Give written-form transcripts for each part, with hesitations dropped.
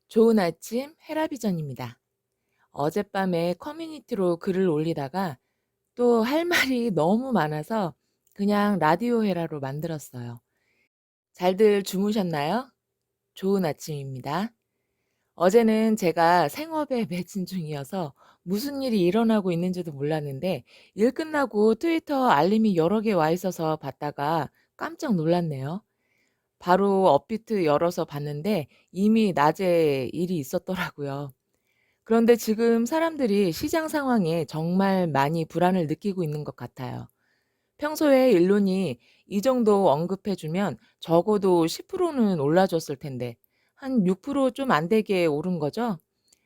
좋은 아침 헤라비전입니다. 어젯밤에 커뮤니티로 글을 올리다가 또 할 말이 너무 많아서 그냥 라디오 헤라로 만들었어요. 잘들 주무셨나요? 좋은 아침입니다. 어제는 제가 생업에 매진 중이어서 무슨 일이 일어나고 있는지도 몰랐는데 일 끝나고 트위터 알림이 여러 개 와 있어서 봤다가 깜짝 놀랐네요. 바로 업비트 열어서 봤는데 이미 낮에 일이 있었더라고요. 그런데 지금 사람들이 시장 상황에 정말 많이 불안을 느끼고 있는 것 같아요. 평소에 일론이 이 정도 언급해주면 적어도 10%는 올라줬을 텐데, 한 6%좀 안 되게 오른 거죠?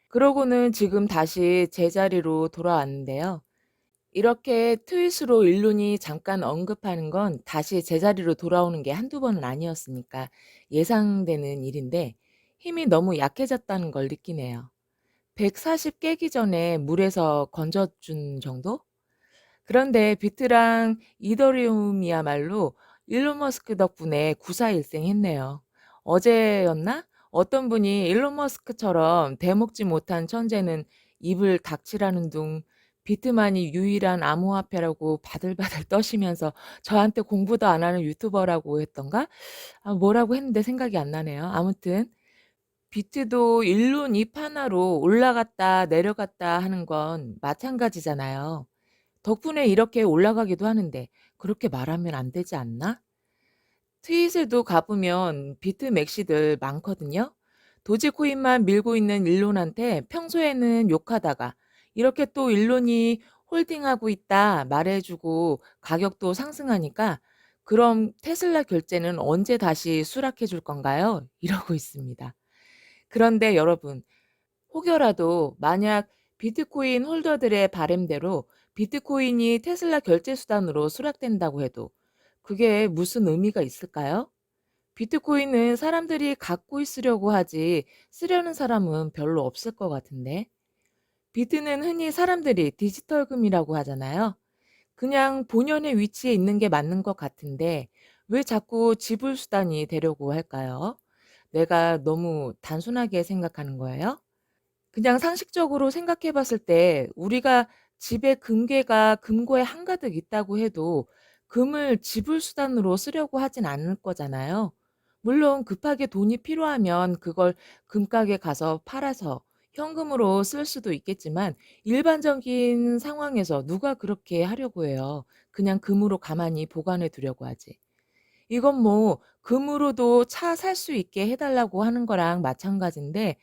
그러고는 지금 다시 제자리로 돌아왔는데요. 이렇게 트윗으로 일론이 잠깐 언급하는 건 다시 제자리로 돌아오는 게 한두 번은 아니었으니까 예상되는 일인데 힘이 너무 약해졌다는 걸 느끼네요. 140 깨기 전에 물에서 건져준 정도? 그런데 비트랑 이더리움이야말로 일론 머스크 덕분에 구사일생했네요. 어제였나? 어떤 분이 일론 머스크처럼 대먹지 못한 천재는 입을 닥치라는 둥 비트만이 유일한 암호화폐라고 바들바들 떠시면서 저한테 공부도 안 하는 유튜버라고 했던가? 뭐라고 했는데 생각이 안 나네요. 아무튼 비트도 일론 잎 하나로 올라갔다 내려갔다 하는 건 마찬가지잖아요. 덕분에 이렇게 올라가기도 하는데 그렇게 말하면 안 되지 않나? 트윗에도 가보면 비트 맥시들 많거든요. 도지코인만 밀고 있는 일론한테 평소에는 욕하다가 이렇게 또 일론이 홀딩하고 있다 말해주고 가격도 상승하니까 그럼 테슬라 결제는 언제 다시 수락해 줄 건가요? 이러고 있습니다. 그런데 여러분, 혹여라도 만약 비트코인 홀더들의 바램대로 비트코인이 테슬라 결제 수단으로 수락된다고 해도 그게 무슨 의미가 있을까요? 비트코인은 사람들이 갖고 있으려고 하지 쓰려는 사람은 별로 없을 것 같은데. 비트는 흔히 사람들이 디지털금이라고 하잖아요. 그냥 본연의 위치에 있는 게 맞는 것 같은데 왜 자꾸 지불 수단이 되려고 할까요? 내가 너무 단순하게 생각하는 거예요? 그냥 상식적으로 생각해 봤을 때 우리가 집에 금괴가 금고에 한가득 있다고 해도 금을 지불 수단으로 쓰려고 하진 않을 거잖아요. 물론 급하게 돈이 필요하면 그걸 금가게 가서 팔아서 현금으로 쓸 수도 있겠지만 일반적인 상황에서 누가 그렇게 하려고 해요. 그냥 금으로 가만히 보관해 두려고 하지. 이건 뭐 금으로도 차 살 수 있게 해 달라고 하는 거랑 마찬가지인데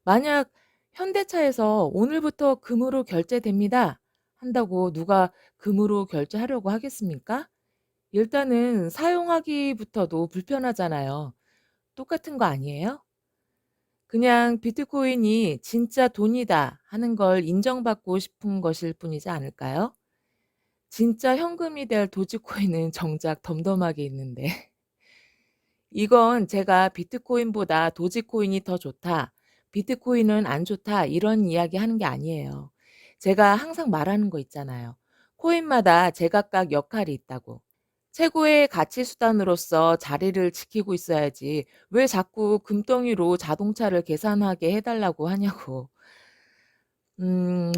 만약 현대차에서 "오늘부터 금으로 결제됩니다." 한다고 누가 금으로 결제하려고 하겠습니까? 일단은 사용하기부터도 불편하잖아요. 똑같은 거 아니에요? 그냥 '비트코인이 진짜 돈이다.' 하는 걸 인정받고 싶은 것일 뿐이지 않을까요? 진짜 현금이 될 도지코인은 정작 덤덤하게 있는데. 이건 제가 "비트코인보다 도지코인이 더 좋다. 비트코인은 안 좋다." 이런 이야기 하는 게 아니에요. 제가 항상 말하는 거 있잖아요. 코인마다 제각각 역할이 있다고. 최고의 가치 수단으로서 자리를 지키고 있어야지 왜 자꾸 금덩이로 자동차를 계산하게 해 달라고 하냐고.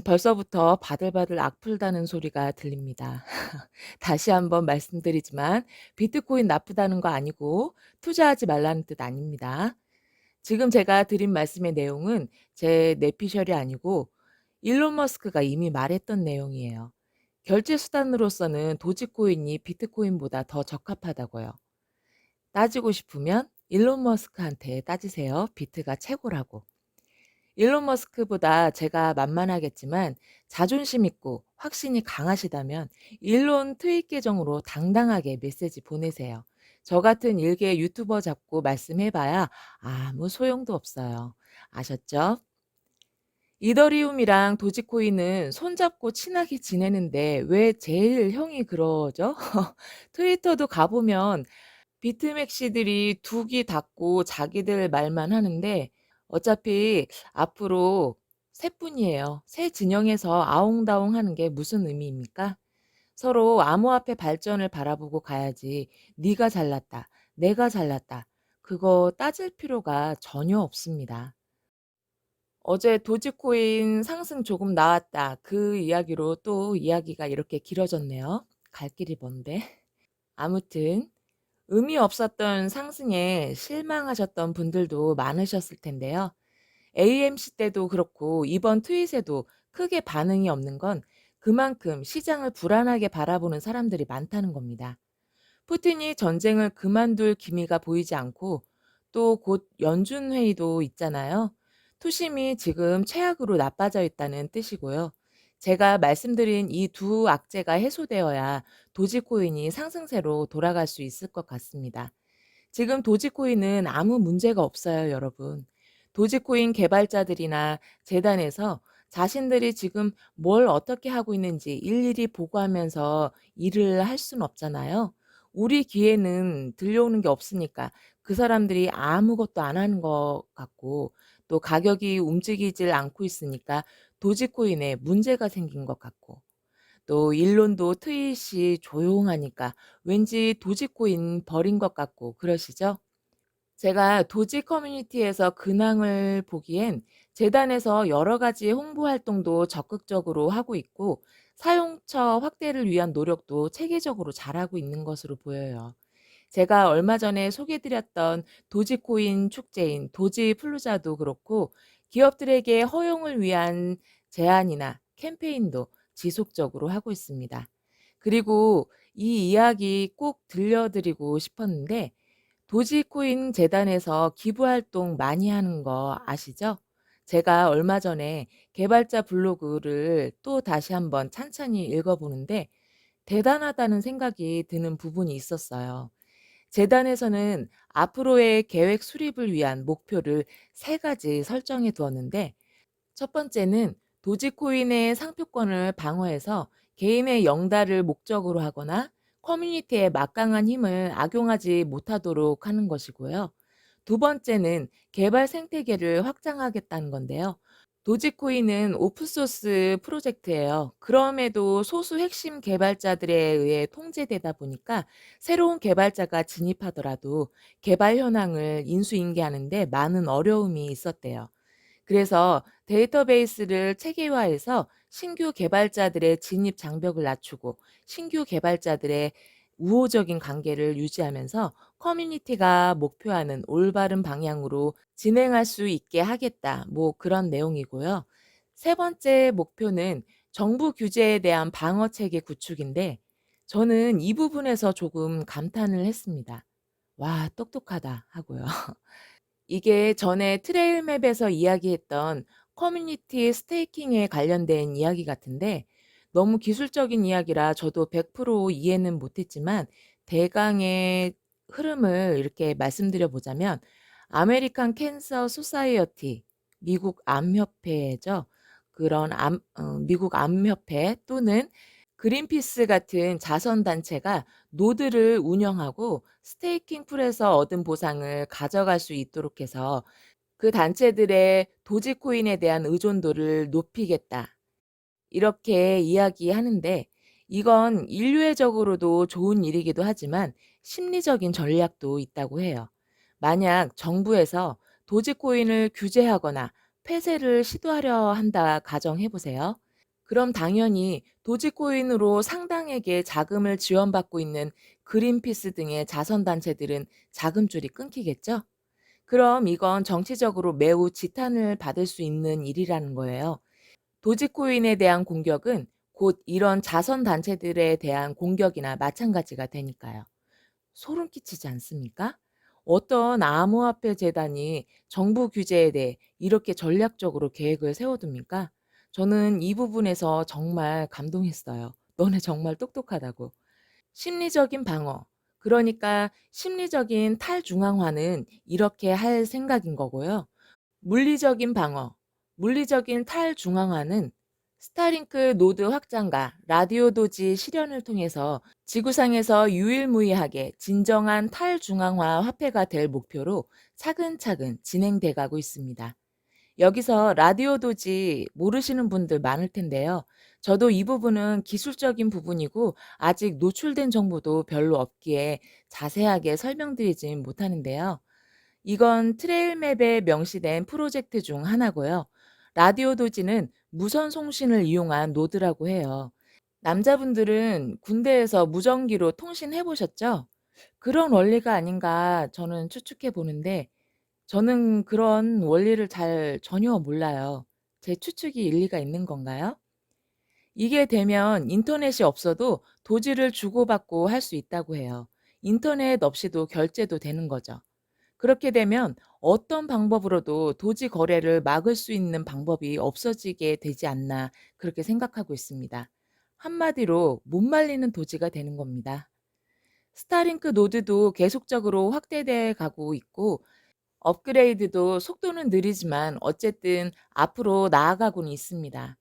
벌써부터 바들바들 악플다는 소리가 들립니다. 다시 한번 말씀드리지만 비트코인 나쁘다는 거 아니고 투자하지 말라는 뜻 아닙니다. 지금 제가 드린 말씀의 내용은 제 내피셜이 아니고 일론 머스크가 이미 말했던 내용이에요. 결제 수단으로서는 도지코인이 비트코인보다 더 적합하다고요. 따지고 싶으면 일론 머스크한테 따지세요. 비트가 최고라고. 일론 머스크보다 제가 만만하겠지만 자존심 있고 확신이 강하시다면 일론 트윗 계정으로 당당하게 메시지 보내세요. 저 같은 일개 유튜버 잡고 말씀해봐야 아무 소용도 없어요. 아셨죠? 이더리움이랑 도지코인은 손잡고 친하게 지내는데 왜 제일 형이 그러죠? 트위터도 가보면 비트맥시들이 두 귀 닫고 자기들 말만 하는데 어차피 앞으로 새 뿐이에요. 새 진영에서 아웅다웅 하는 게 무슨 의미입니까? 서로 암호화폐 발전을 바라보고 가야지 네가 잘났다, 내가 잘났다. 그거 따질 필요가 전혀 없습니다. 어제 도지코인 상승 조금 나왔다. 그 이야기로 또 이야기가 이렇게 길어졌네요. 갈 길이 먼데. 아무튼 의미 없었던 상승에 실망하셨던 분들도 많으셨을 텐데요. AMC 때도 그렇고 이번 트윗에도 크게 반응이 없는 건 그만큼 시장을 불안하게 바라보는 사람들이 많다는 겁니다. 푸틴이 전쟁을 그만둘 기미가 보이지 않고 또 곧 연준 회의도 있잖아요. 투심이 지금 최악으로 나빠져 있다는 뜻이고요. 제가 말씀드린 이 두 악재가 해소되어야 도지코인이 상승세로 돌아갈 수 있을 것 같습니다. 지금 도지코인은 아무 문제가 없어요, 여러분. 도지코인 개발자들이나 재단에서 자신들이 지금 뭘 어떻게 하고 있는지 일일이 보고하면서 일을 할 수는 없잖아요. 우리 귀에는 들려오는 게 없으니까 그 사람들이 아무것도 안 하는 것 같고 또 가격이 움직이질 않고 있으니까 도지코인에 문제가 생긴 것 같고 또 일론도 트윗이 조용하니까 왠지 도지코인 버린 것 같고 그러시죠? 제가 도지 커뮤니티에서 근황을 보기엔 재단에서 여러 가지 홍보 활동도 적극적으로 하고 있고 사용처 확대를 위한 노력도 체계적으로 잘하고 있는 것으로 보여요. 제가 얼마 전에 소개드렸던 도지코인 축제인 도지플루자도 그렇고 기업들에게 허용을 위한 제안이나 캠페인도 지속적으로 하고 있습니다. 그리고 이 이야기 꼭 들려드리고 싶었는데 도지코인 재단에서 기부 활동 많이 하는 거 아시죠? 제가 얼마 전에 개발자 블로그를 또 다시 한번 찬찬히 읽어보는데 대단하다는 생각이 드는 부분이 있었어요. 재단에서는 앞으로의 계획 수립을 위한 목표를 세 가지 설정해 두었는데 첫 번째는 도지코인의 상표권을 방어해서 개인의 영달을 목적으로 하거나 커뮤니티의 막강한 힘을 악용하지 못하도록 하는 것이고요. 두 번째는 개발 생태계를 확장하겠다는 건데요. 도지코인은 오픈소스 프로젝트예요. 그럼에도 소수 핵심 개발자들에 의해 통제되다 보니까 새로운 개발자가 진입하더라도 개발 현황을 인수인계하는데 많은 어려움이 있었대요. 그래서 데이터베이스를 체계화해서 신규 개발자들의 진입 장벽을 낮추고 신규 개발자들의 우호적인 관계를 유지하면서 커뮤니티가 목표하는 올바른 방향으로 진행할 수 있게 하겠다. 뭐 그런 내용이고요. 세 번째 목표는 정부 규제에 대한 방어 체계 구축인데 저는 이 부분에서 조금 감탄을 했습니다. 와, 똑똑하다 하고요. 이게 전에 트레일맵에서 이야기했던 커뮤니티 스테이킹에 관련된 이야기 같은데 너무 기술적인 이야기라 저도 100% 이해는 못했지만 대강의 흐름을 이렇게 말씀드려 보자면 아메리칸 캔서 소사이어티, 미국 암협회죠. 그런 미국 암협회 또는 그린피스 같은 자선 단체가 노드를 운영하고 스테이킹 풀에서 얻은 보상을 가져갈 수 있도록 해서 그 단체들의 도지코인에 대한 의존도를 높이겠다. 이렇게 이야기하는데 이건 인류애적으로도 좋은 일이기도 하지만 심리적인 전략도 있다고 해요. 만약 정부에서 도지코인을 규제하거나 폐쇄를 시도하려 한다 가정해 보세요. 그럼 당연히 도지코인으로 상당에게 자금을 지원받고 있는 그린피스 등의 자선단체들은 자금줄이 끊기겠죠? 그럼 이건 정치적으로 매우 지탄을 받을 수 있는 일이라는 거예요. 도지코인에 대한 공격은 곧 이런 자선 단체들에 대한 공격이나 마찬가지가 되니까요. 소름 끼치지 않습니까? 어떤 암호화폐 재단이 정부 규제에 대해 이렇게 전략적으로 계획을 세워둡니까? 저는 이 부분에서 정말 감동했어요. 너네 정말 똑똑하다고. 심리적인 방어. 그러니까 심리적인 탈중앙화는 이렇게 할 생각인 거고요. 물리적인 방어, 물리적인 탈중앙화는 스타링크 노드 확장과 라디오 도지 실현을 통해서 지구상에서 유일무이하게 진정한 탈중앙화 화폐가 될 목표로 차근차근 진행돼 가고 있습니다. 여기서 라디오 도지 모르시는 분들 많을 텐데요. 저도 이 부분은 기술적인 부분이고 아직 노출된 정보도 별로 없기에 자세하게 설명드리진 못하는데요. 이건 트레일맵에 명시된 프로젝트 중 하나고요. 라디오 도지는 무선 송신을 이용한 노드라고 해요. 남자분들은 군대에서 무전기로 통신해 보셨죠? 그런 원리가 아닌가 저는 추측해 보는데 저는 그런 원리를 전혀 몰라요. 제 추측이 일리가 있는 건가요? 이게 되면 인터넷이 없어도 도지를 주고받고 할 수 있다고 해요. 인터넷 없이도 결제도 되는 거죠. 그렇게 되면 어떤 방법으로도 도지 거래를 막을 수 있는 방법이 없어지게 되지 않나 그렇게 생각하고 있습니다. 한마디로 못 말리는 도지가 되는 겁니다. 스타링크 노드도 계속적으로 확대돼 가고 있고 업그레이드도 속도는 느리지만 어쨌든 앞으로 나아가고는 있습니다.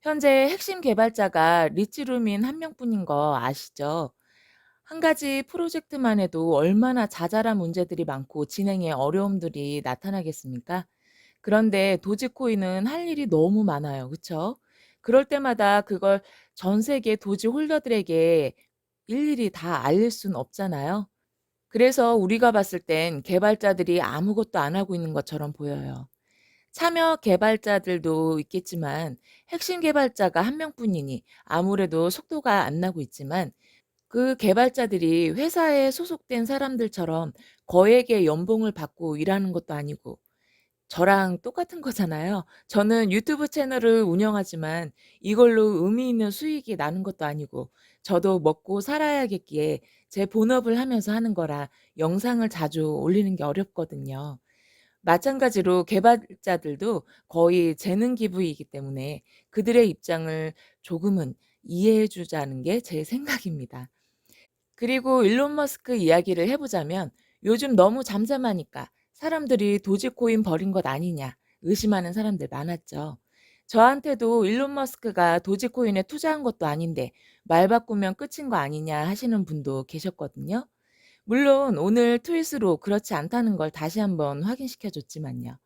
현재 핵심 개발자가 리치루민 한 명뿐인 거 아시죠? 한 가지 프로젝트만 해도 얼마나 자잘한 문제들이 많고 진행에 어려움들이 나타나겠습니까? 그런데 도지코인은 할 일이 너무 많아요. 그쵸? 그럴 때마다 그걸 전 세계 도지 홀더들에게 일일이 다 알릴 순 없잖아요. 그래서 우리가 봤을 땐 개발자들이 아무것도 안 하고 있는 것처럼 보여요. 참여 개발자들도 있겠지만 핵심 개발자가 한 명뿐이니 아무래도 속도가 안 나고 있지만 그 개발자들이 회사에 소속된 사람들처럼 거액의 연봉을 받고 일하는 것도 아니고 저랑 똑같은 거잖아요. 저는 유튜브 채널을 운영하지만 이걸로 의미 있는 수익이 나는 것도 아니고 저도 먹고 살아야겠기에 제 본업을 하면서 하는 거라 영상을 자주 올리는 게 어렵거든요. 마찬가지로 개발자들도 거의 재능 기부이기 때문에 그들의 입장을 조금은 이해해 주자는 게 제 생각입니다. 그리고 일론 머스크 이야기를 해 보자면 요즘 너무 잠잠하니까 사람들이 도지코인 버린 것 아니냐 의심하는 사람들 많았죠. 저한테도 일론 머스크가 도지코인에 투자한 것도 아닌데 말 바꾸면 끝인 거 아니냐 하시는 분도 계셨거든요. 물론 오늘 트윗으로 그렇지 않다는 걸 다시 한번 확인시켜 줬지만요.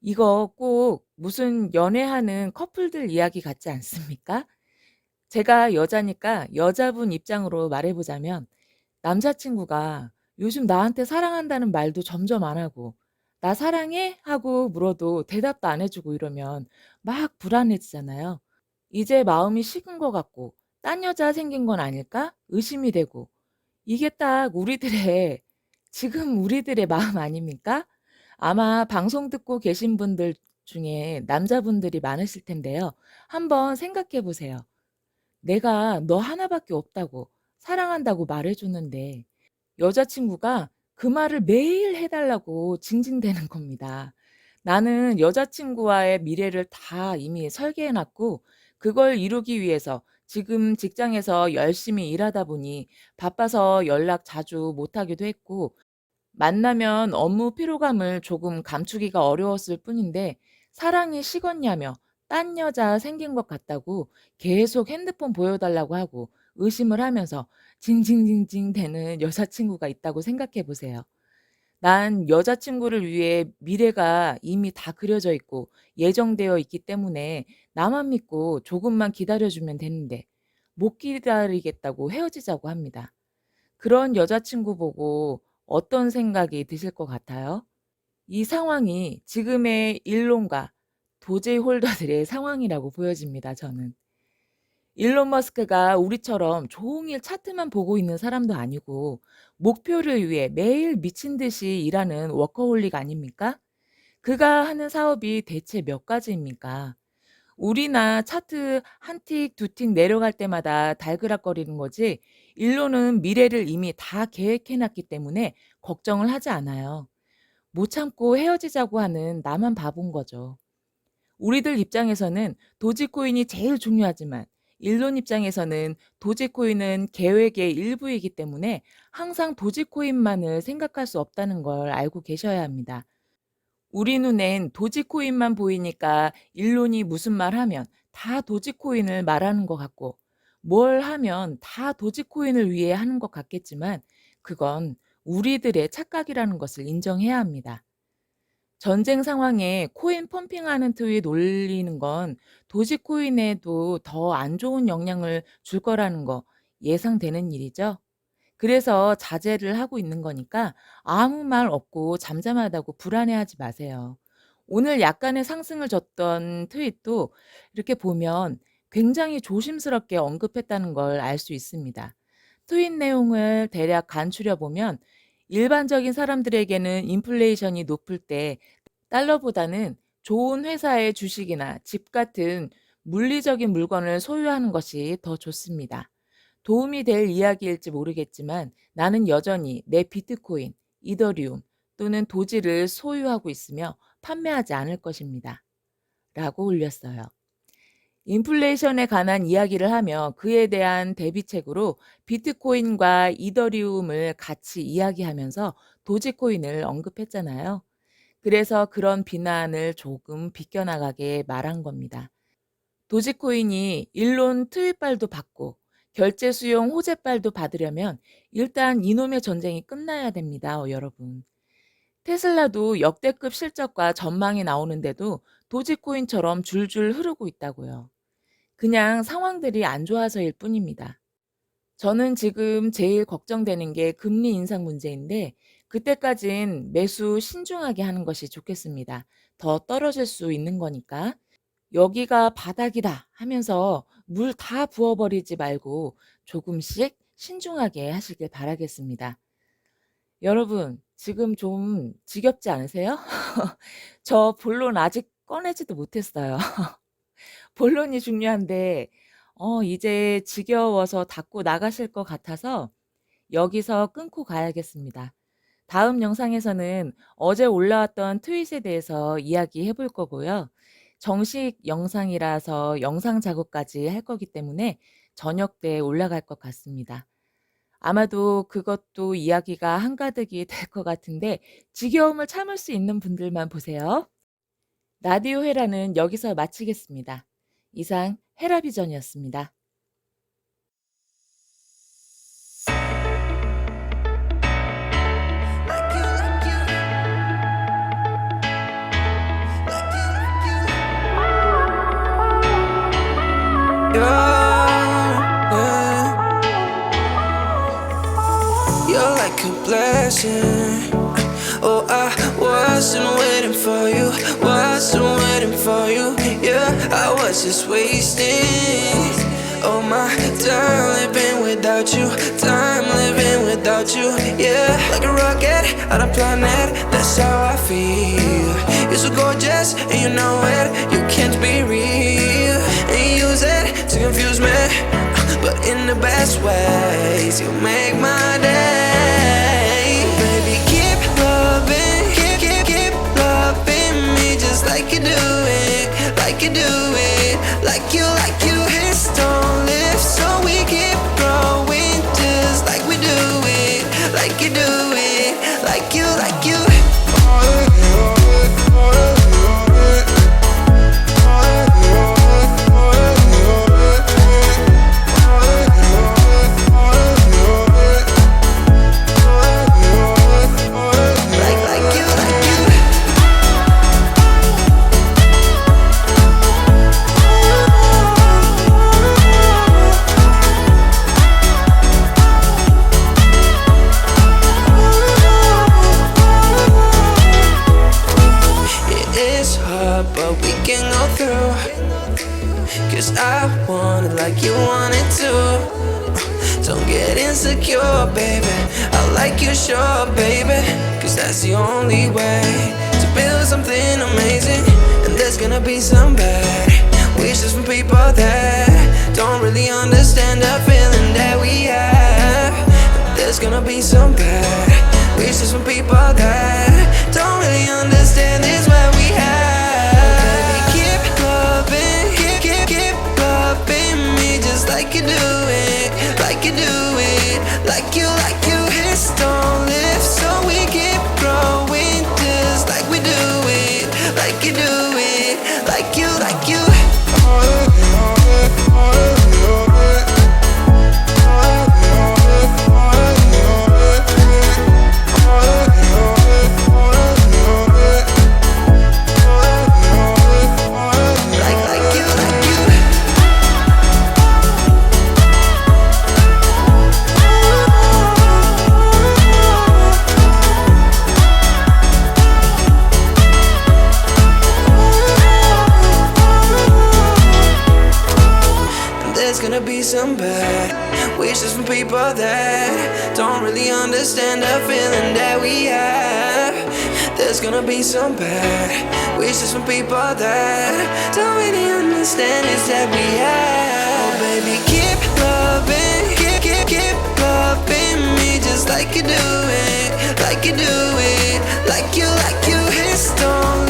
이거 꼭 무슨 연애하는 커플들 이야기 같지 않습니까? 제가 여자니까 여자분 입장으로 말해 보자면 남자친구가 요즘 나한테 사랑한다는 말도 점점 안 하고 "나 사랑해?" 하고 물어도 대답도 안 해 주고 이러면 막 불안해지잖아요. 이제 마음이 식은 것 같고 '딴 여자 생긴 건 아닐까?' 의심이 되고 이게 딱 우리들의 마음 아닙니까? 아마 방송 듣고 계신 분들 중에 남자분들이 많으실 텐데요. 한번 생각해 보세요. 내가 너 하나밖에 없다고 사랑한다고 말해 줬는데 여자친구가 그 말을 매일 해 달라고 징징대는 겁니다. 나는 여자친구와의 미래를 다 이미 설계해 놨고 그걸 이루기 위해서 지금 직장에서 열심히 일하다 보니 바빠서 연락 자주 못 하기도 했고 만나면 업무 피로감을 조금 감추기가 어려웠을 뿐인데 사랑이 식었냐며 딴 여자 생긴 것 같다고 계속 핸드폰 보여달라고 하고 의심을 하면서 징징징징 대는 여자친구가 있다고 생각해 보세요. 난 여자친구를 위해 미래가 이미 다 그려져 있고 예정되어 있기 때문에 나만 믿고 조금만 기다려주면 되는데 못 기다리겠다고 헤어지자고 합니다. 그런 여자친구 보고 어떤 생각이 드실 것 같아요? 이 상황이 지금의 일론과 도제이 홀더들의 상황이라고 보여집니다, 저는. 일론 머스크가 우리처럼 종일 차트만 보고 있는 사람도 아니고 목표를 위해 매일 미친 듯이 일하는 워커홀릭 아닙니까? 그가 하는 사업이 대체 몇 가지입니까? 우리나 차트 한 틱 두 틱 내려갈 때마다 달그락거리는 거지 일론은 미래를 이미 다 계획해 놨기 때문에 걱정을 하지 않아요. 못 참고 헤어지자고 하는 나만 바본 거죠. 우리들 입장에서는 도지코인이 제일 중요하지만 일론 입장에서는 도지코인은 계획의 일부이기 때문에 항상 도지코인만을 생각할 수 없다는 걸 알고 계셔야 합니다. 우리 눈엔 도지코인만 보이니까 일론이 무슨 말 하면 다 도지코인을 말하는 것 같고 뭘 하면 다 도지코인을 위해 하는 것 같겠지만 그건 우리들의 착각이라는 것을 인정해야 합니다. 전쟁 상황에 코인 펌핑하는 트윗 올리는 건 도지코인에도 더 안 좋은 영향을 줄 거라는 거 예상되는 일이죠. 그래서 자제를 하고 있는 거니까 아무 말 없고 잠잠하다고 불안해하지 마세요. 오늘 약간의 상승을 줬던 트윗도 이렇게 보면 굉장히 조심스럽게 언급했다는 걸 알 수 있습니다. 트윗 내용을 대략 간추려 보면 일반적인 사람들에게는 인플레이션이 높을 때 달러보다는 좋은 회사의 주식이나 집 같은 물리적인 물건을 소유하는 것이 더 좋습니다. 도움이 될 이야기일지 모르겠지만 나는 여전히 내 비트코인, 이더리움 또는 도지를 소유하고 있으며 판매하지 않을 것입니다. 라고 올렸어요. 인플레이션에 관한 이야기를 하며 그에 대한 대비책으로 비트코인과 이더리움을 같이 이야기하면서 도지코인을 언급했잖아요. 그래서 그런 비난을 조금 비껴나가게 말한 겁니다. 도지코인이 일론 트윗발도 받고 결제 수용 호재발도 받으려면 일단 이놈의 전쟁이 끝나야 됩니다, 여러분. 테슬라도 역대급 실적과 전망이 나오는데도 도지코인처럼 줄줄 흐르고 있다고요. 그냥 상황들이 안 좋아서일 뿐입니다. 저는 지금 제일 걱정되는 게 금리 인상 문제인데 그때까진 매수 신중하게 하는 것이 좋겠습니다. 더 떨어질 수 있는 거니까. 여기가 바닥이다 하면서 물 다 부어버리지 말고 조금씩 신중하게 하시길 바라겠습니다. 여러분, 지금 좀 지겹지 않으세요? 저 본론 아직 꺼내지도 못했어요. 본론이 중요한데, 이제 지겨워서 닫고 나가실 것 같아서 여기서 끊고 가야겠습니다. 다음 영상에서는 어제 올라왔던 트윗에 대해서 이야기해 볼 거고요. 정식 영상이라서 영상 작업까지 할 거기 때문에 저녁 때 올라갈 것 같습니다. 아마도 그것도 이야기가 한가득이 될 것 같은데 지겨움을 참을 수 있는 분들만 보세요. 라디오 헤라는 여기서 마치겠습니다. 이상 헤라비전이었습니다. You're like a blessing. Oh, I wasn't waiting for you, wasn't waiting for you. Yeah, I was just wasting all my time living without you, time living without you. Yeah, like a rocket on a planet, that's how I feel. You're so gorgeous and you know it, you can't be real. And you use it to confuse me, but in the best ways. You make my day. Baby, keep loving, keep loving me just like you do it, like you do it, like you hits don't lift, so we keep growing just like we do it, like you do it, like you. But we can go through, 'cause I want it like you want it too. Don't get insecure, baby, I like you sure, baby, 'cause that's the only way to build something amazing. And there's gonna be some bad wishes from people that don't really understand the feeling that we have. There's gonna be some bad wishes from people that don't really understand this what we have. Like you do it, like you do it, like you hits don't lift, so we keep growing just like we do it, like you do it, like you. be some bad wishes from people that don't really understand the feeling that we have. There's gonna be some bad wishes from people that don't really understand it's that we have. Oh baby, keep loving, keep loving me just like you do it, like you do it, like you, like you. Please don't